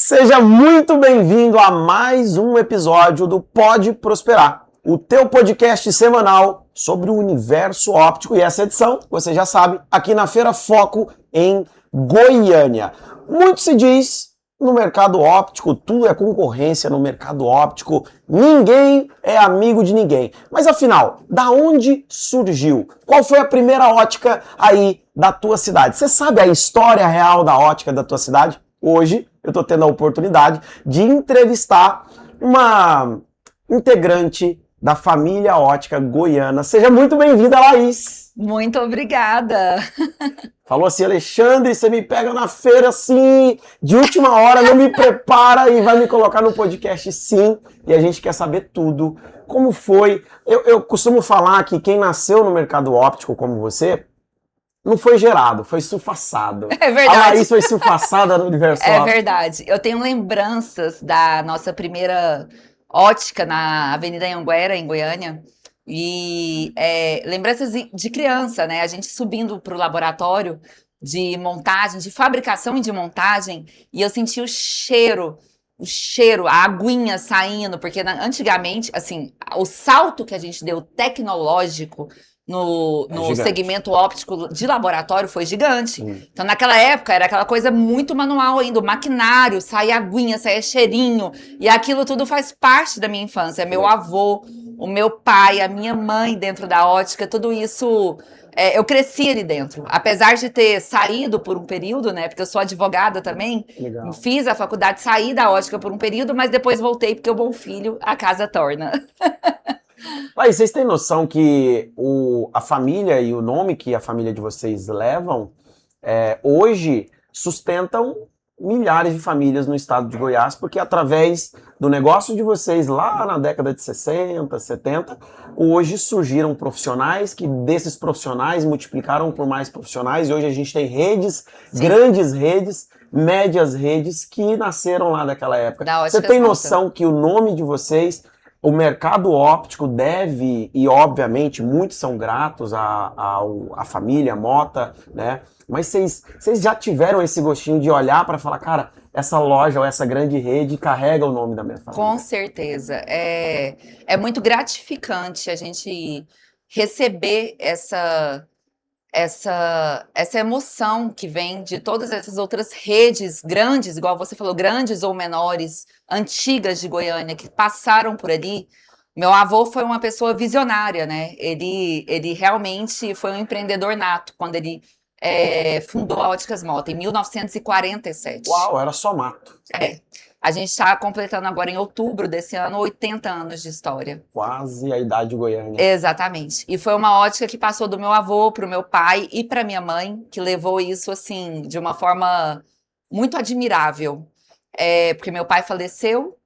Seja muito bem-vindo a mais um episódio do Pode Prosperar, o teu podcast semanal sobre o universo óptico. E essa edição, você já sabe, aqui na Feira Foco em Goiânia. Muito se diz no mercado óptico, tudo é concorrência no mercado óptico, ninguém é amigo de ninguém. Mas afinal, da onde surgiu? Qual foi a primeira ótica aí da tua cidade? Você sabe a história real da ótica da tua cidade? Hoje eu estou tendo a oportunidade de entrevistar uma integrante da família ótica goiana. Seja muito bem-vinda, Laís! Muito obrigada! Falou assim, Alexandre, você me pega na feira assim, de última hora, não me prepara e vai me colocar no podcast sim, e a gente quer saber tudo. Como foi? Eu costumo falar que quem nasceu no mercado óptico como você, não foi gerado, foi sulfaçado. É verdade. A Laís foi sulfaçada no universo óptico. É verdade. Eu tenho lembranças da nossa primeira ótica na Avenida Anhanguera, em Goiânia. E lembranças de criança, né? A gente subindo para o laboratório de montagem, de fabricação e de montagem. E eu senti o cheiro, a aguinha saindo. Porque antigamente, assim, o salto que a gente deu tecnológico no segmento óptico de laboratório foi gigante. Então, naquela época, era aquela coisa muito manual ainda, o maquinário, saía aguinha, saía cheirinho, e aquilo tudo faz parte da minha infância. Meu avô, o meu pai, a minha mãe dentro da ótica, tudo isso, eu cresci ali dentro. Apesar de ter saído por um período, né, porque eu sou advogada também, Legal. Fiz a faculdade, saí da ótica por um período, mas depois voltei, porque o bom filho, a casa torna. Laís, vocês têm noção que a família e o nome que a família de vocês levam, hoje sustentam milhares de famílias no estado de Goiás, porque através do negócio de vocês lá na década de 60, 70, hoje surgiram profissionais que desses profissionais multiplicaram por mais profissionais e hoje a gente tem redes, Sim. Grandes redes, médias redes que nasceram lá daquela época. Você tem noção que o nome de vocês... O mercado óptico deve, e obviamente muitos são gratos à família Mota, né? Mas vocês já tiveram esse gostinho de olhar para falar, cara, essa loja ou essa grande rede carrega o nome da minha família? Com certeza. É muito gratificante a gente receber essa emoção que vem de todas essas outras redes grandes, igual você falou, grandes ou menores, antigas de Goiânia, que passaram por ali. Meu avô foi uma pessoa visionária, né? Ele realmente foi um empreendedor nato, quando ele fundou a Óticas Mota, em 1947. Uau, era só mato. A gente está completando agora em outubro desse ano 80 anos de história. Quase a idade de Goiânia. Exatamente. E foi uma ótica que passou do meu avô para o meu pai e para minha mãe, que levou isso assim de uma forma muito admirável. Porque meu pai faleceu,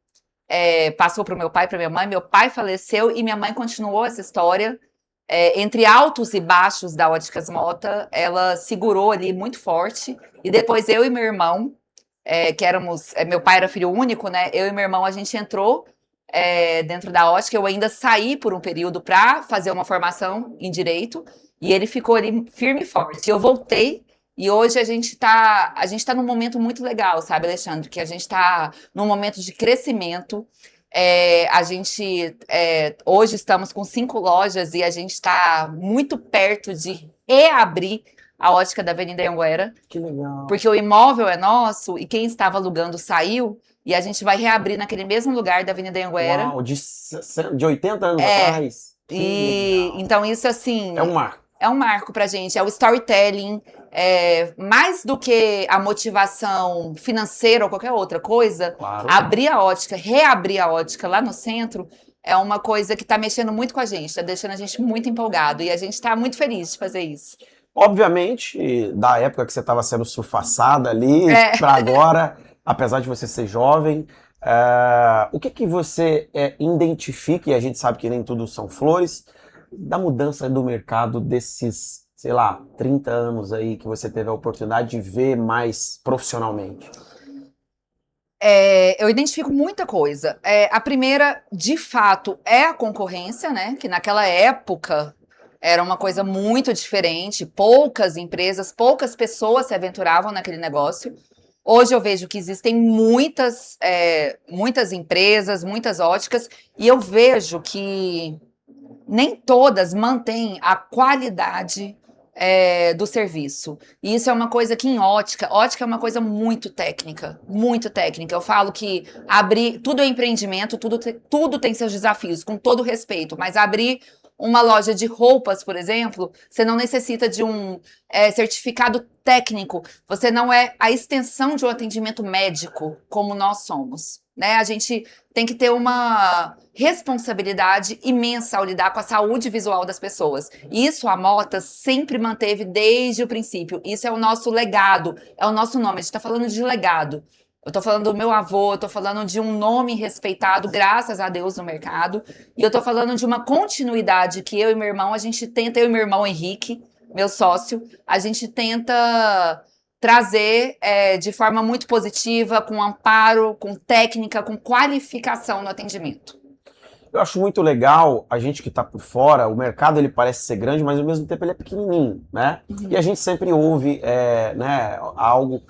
passou para o meu pai e para minha mãe, meu pai faleceu e minha mãe continuou essa história. Entre altos e baixos da Óticas Mota, ela segurou ali muito forte. E depois eu e meu irmão, que éramos... meu pai era filho único, né? Eu e meu irmão, a gente entrou dentro da ótica. Eu ainda saí por um período para fazer uma formação em Direito. E ele ficou ali firme e forte. Eu voltei e hoje a gente tá num momento muito legal, sabe, Alexandre? Que a gente tá num momento de crescimento. Hoje estamos com 5 lojas e a gente está muito perto de reabrir a ótica da Avenida Anhanguera. Que legal. Porque o imóvel é nosso e quem estava alugando saiu e a gente vai reabrir naquele mesmo lugar da Avenida Anhanguera. Uau, de 80 anos atrás. Então isso assim... É um marco. É um marco pra gente, é o storytelling, mais do que a motivação financeira ou qualquer outra coisa, Claro. abrir a ótica, reabrir a ótica lá no centro, é uma coisa que tá mexendo muito com a gente, tá deixando a gente muito empolgado e a gente tá muito feliz de fazer isso. Obviamente, da época que você estava sendo surfaçada ali, para agora, apesar de você ser jovem, o que você identifica, e a gente sabe que nem tudo são flores, da mudança do mercado desses, sei lá, 30 anos aí que você teve a oportunidade de ver mais profissionalmente? Eu identifico muita coisa. A primeira, de fato, é a concorrência, né? Que naquela época era uma coisa muito diferente. Poucas empresas, poucas pessoas se aventuravam naquele negócio. Hoje eu vejo que existem muitas empresas, muitas óticas, e eu vejo que nem todas mantêm a qualidade do serviço. E isso é uma coisa que ótica é uma coisa muito técnica, muito técnica. Eu falo que tudo é empreendimento, tudo tem seus desafios, com todo respeito, mas abrir uma loja de roupas, por exemplo, você não necessita de um certificado técnico, você não é a extensão de um atendimento médico, como nós somos, né? A gente tem que ter uma responsabilidade imensa ao lidar com a saúde visual das pessoas. Isso a Mota sempre manteve desde o princípio. Isso é o nosso legado, é o nosso nome. A gente está falando de legado. Eu tô falando do meu avô, eu tô falando de um nome respeitado, graças a Deus, no mercado. E eu tô falando de uma continuidade que eu e meu irmão, eu e meu irmão Henrique, meu sócio, a gente tenta trazer de forma muito positiva, com amparo, com técnica, com qualificação no atendimento. Eu acho muito legal a gente que está por fora, o mercado ele parece ser grande, mas ao mesmo tempo ele é pequenininho, né? E a gente sempre ouve né, algo...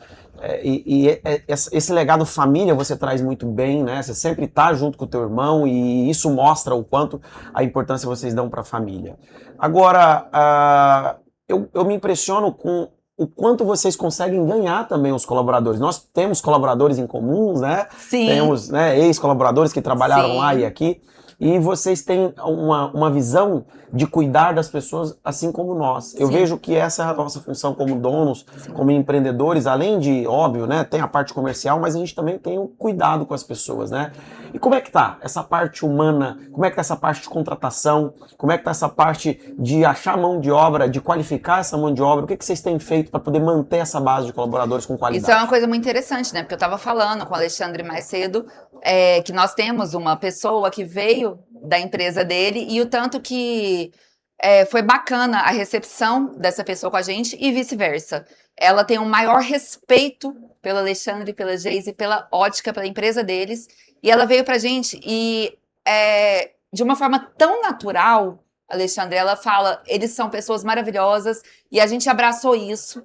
esse legado família você traz muito bem, né? Você sempre está junto com o teu irmão e isso mostra o quanto a importância vocês dão para a família. Agora, eu me impressiono com o quanto vocês conseguem ganhar também os colaboradores. Nós temos colaboradores em comuns, né? Sim. Temos ex-colaboradores que trabalharam Sim. lá e aqui. E vocês têm uma visão de cuidar das pessoas assim como nós. Eu vejo que essa é a nossa função como donos, como empreendedores, além de, óbvio, né, tem a parte comercial, mas a gente também tem o cuidado com as pessoas, né? E como é que tá essa parte humana? Como é que tá essa parte de contratação? Como é que tá essa parte de achar mão de obra, de qualificar essa mão de obra? O que vocês têm feito para poder manter essa base de colaboradores com qualidade? Isso é uma coisa muito interessante, né? Porque eu estava falando com o Alexandre mais cedo, que nós temos uma pessoa que veio da empresa dele e o tanto que foi bacana a recepção dessa pessoa com a gente e vice-versa. Ela tem um maior respeito pelo Alexandre, pela Geise, pela ótica, pela empresa deles, e ela veio pra gente e de uma forma tão natural, Alexandre, ela fala, eles são pessoas maravilhosas e a gente abraçou isso.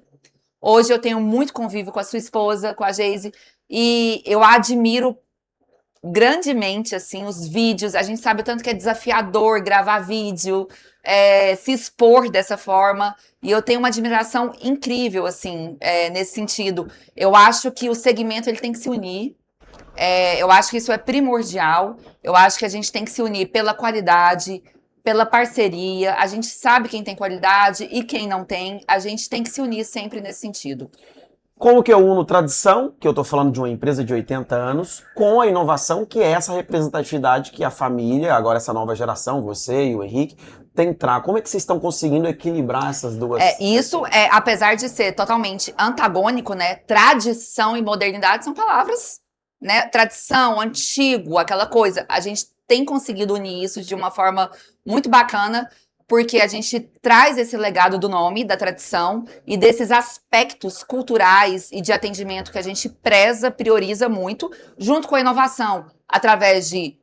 Hoje eu tenho muito convívio com a sua esposa, com a Geise, e eu admiro grandemente, assim, os vídeos. A gente sabe o tanto que é desafiador gravar vídeo, se expor dessa forma, e eu tenho uma admiração incrível, assim, nesse sentido. Eu acho que o segmento ele tem que se unir, eu acho que isso é primordial, eu acho que a gente tem que se unir pela qualidade, pela parceria, a gente sabe quem tem qualidade e quem não tem, a gente tem que se unir sempre nesse sentido. Como que eu uno tradição, que eu estou falando de uma empresa de 80 anos, com a inovação, que é essa representatividade que a família, agora essa nova geração, você e o Henrique, tem que entrar. Como é que vocês estão conseguindo equilibrar essas duas? Isso, apesar de ser totalmente antagônico, né? Tradição e modernidade são palavras, né? Tradição, antigo, aquela coisa. A gente tem conseguido unir isso de uma forma muito bacana, porque a gente traz esse legado do nome, da tradição e desses aspectos culturais e de atendimento que a gente preza, prioriza muito, junto com a inovação, através de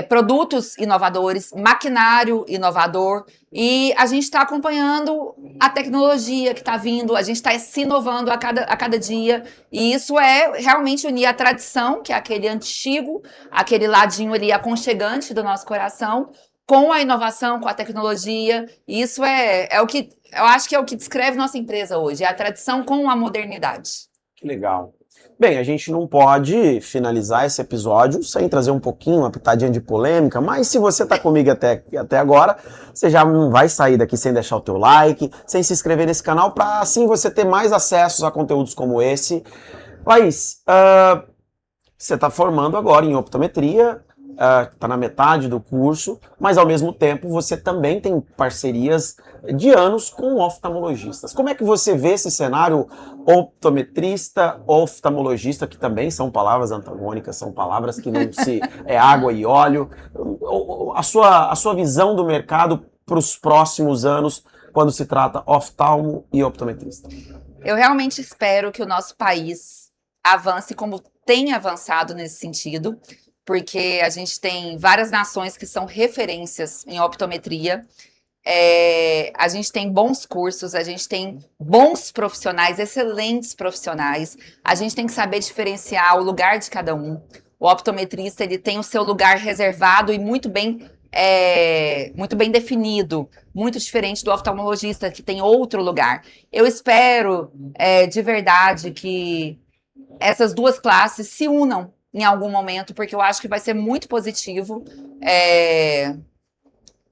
produtos inovadores, maquinário inovador, e a gente está acompanhando a tecnologia que está vindo, a gente está se inovando a cada dia, e isso é realmente unir a tradição, que é aquele antigo, aquele ladinho ali aconchegante do nosso coração, com a inovação, com a tecnologia. Isso é o que eu acho que é o que descreve nossa empresa hoje, é a tradição com a modernidade. Que legal. Bem, a gente não pode finalizar esse episódio sem trazer um pouquinho, uma pitadinha de polêmica, mas se você está comigo até agora, você já não vai sair daqui sem deixar o teu like, sem se inscrever nesse canal, para assim você ter mais acessos a conteúdos como esse. Laís, você está formando agora em optometria, está na metade do curso, mas ao mesmo tempo você também tem parcerias de anos com oftalmologistas. Como é que você vê esse cenário optometrista, oftalmologista, que também são palavras antagônicas, são palavras que não se... é água e óleo. A sua visão do mercado para os próximos anos, quando se trata oftalmo e optometrista? Eu realmente espero que o nosso país avance como tem avançado nesse sentido, porque a gente tem várias nações que são referências em optometria A gente tem bons cursos, a gente tem bons profissionais, excelentes profissionais. A gente tem que saber diferenciar o lugar de cada um. O optometrista, ele tem o seu lugar reservado e muito bem definido, muito diferente do oftalmologista, que tem outro lugar. Eu espero, de verdade, que essas duas classes se unam em algum momento, porque eu acho que vai ser muito positivo.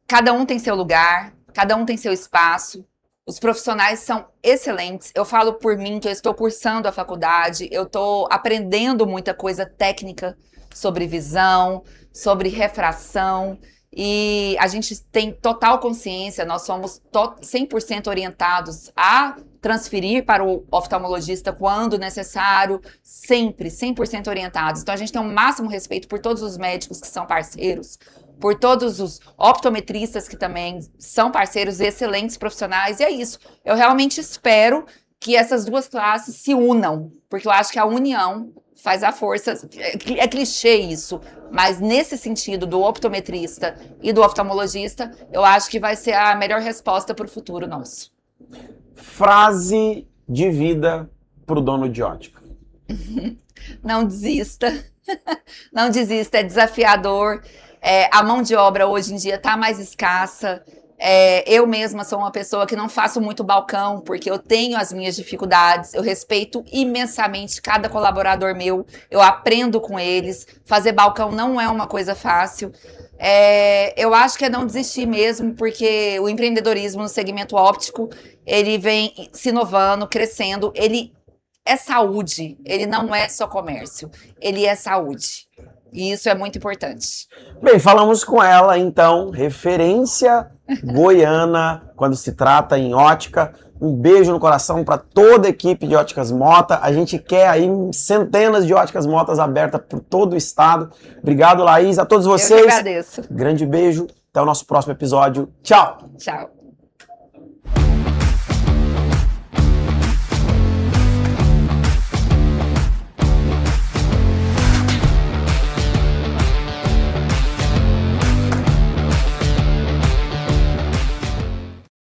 Cada um tem seu lugar, cada um tem seu espaço. Os profissionais são excelentes. Eu falo por mim que eu estou cursando a faculdade, eu estou aprendendo muita coisa técnica sobre visão, sobre refração, e a gente tem total consciência, nós somos 100% orientados a transferir para o oftalmologista quando necessário, sempre 100% orientados. Então a gente tem um máximo respeito por todos os médicos que são parceiros, por todos os optometristas que também são parceiros e excelentes profissionais, e é isso. Eu realmente espero que essas duas classes se unam, porque eu acho que a união faz a força. É clichê isso, mas nesse sentido do optometrista e do oftalmologista, eu acho que vai ser a melhor resposta para o futuro nosso. Frase de vida para o dono de ótica. Não desista. Não desista, é desafiador. A mão de obra hoje em dia está mais escassa. Eu mesma sou uma pessoa que não faço muito balcão, porque eu tenho as minhas dificuldades, eu respeito imensamente cada colaborador meu, eu aprendo com eles, fazer balcão não é uma coisa fácil. Eu acho que é não desistir mesmo, porque o empreendedorismo no segmento óptico, ele vem se inovando, crescendo, ele é saúde, ele não é só comércio, ele é saúde. E isso é muito importante. Bem, falamos com ela, então, referência goiana quando se trata em ótica. Um beijo no coração para toda a equipe de Óticas Mota. A gente quer aí centenas de Óticas Motas abertas por todo o estado. Obrigado, Laís, a todos vocês. Eu que agradeço. Grande beijo. Até o nosso próximo episódio. Tchau. Tchau.